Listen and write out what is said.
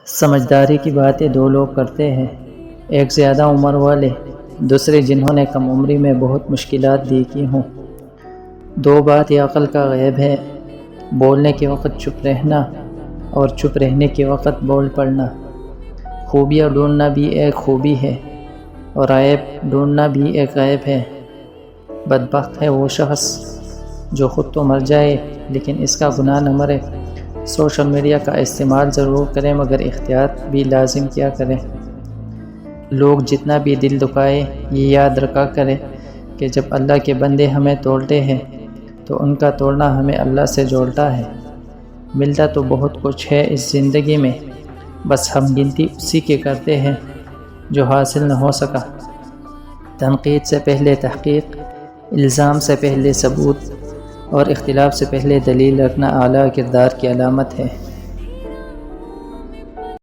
سمجھداری کی باتیں دو لوگ کرتے ہیں، ایک زیادہ عمر والے، دوسرے جنہوں نے کم عمری میں بہت مشکلات دیکھی ہوں۔ دو بات یہ عقل کا غیب ہے، بولنے کے وقت چپ رہنا اور چپ رہنے کے وقت بول پڑنا۔ خوبیاں ڈھونڈنا بھی ایک خوبی ہے اور عیب ڈھونڈنا بھی ایک عیب ہے۔ بدبخت ہے وہ شخص جو خود تو مر جائے لیکن اس کا گناہ نہ مرے۔ سوشل میڈیا کا استعمال ضرور کریں مگر احتیاط بھی لازم کیا کریں۔ لوگ جتنا بھی دل دکھائے یہ یاد رکھا کریں کہ جب اللہ کے بندے ہمیں توڑتے ہیں تو ان کا توڑنا ہمیں اللہ سے جوڑتا ہے۔ ملتا تو بہت کچھ ہے اس زندگی میں، بس ہم گنتی اسی کے کرتے ہیں جو حاصل نہ ہو سکا۔ تنقید سے پہلے تحقیق، الزام سے پہلے ثبوت اور اختلاف سے پہلے دلیل رکھنا اعلیٰ کردار کی علامت ہے۔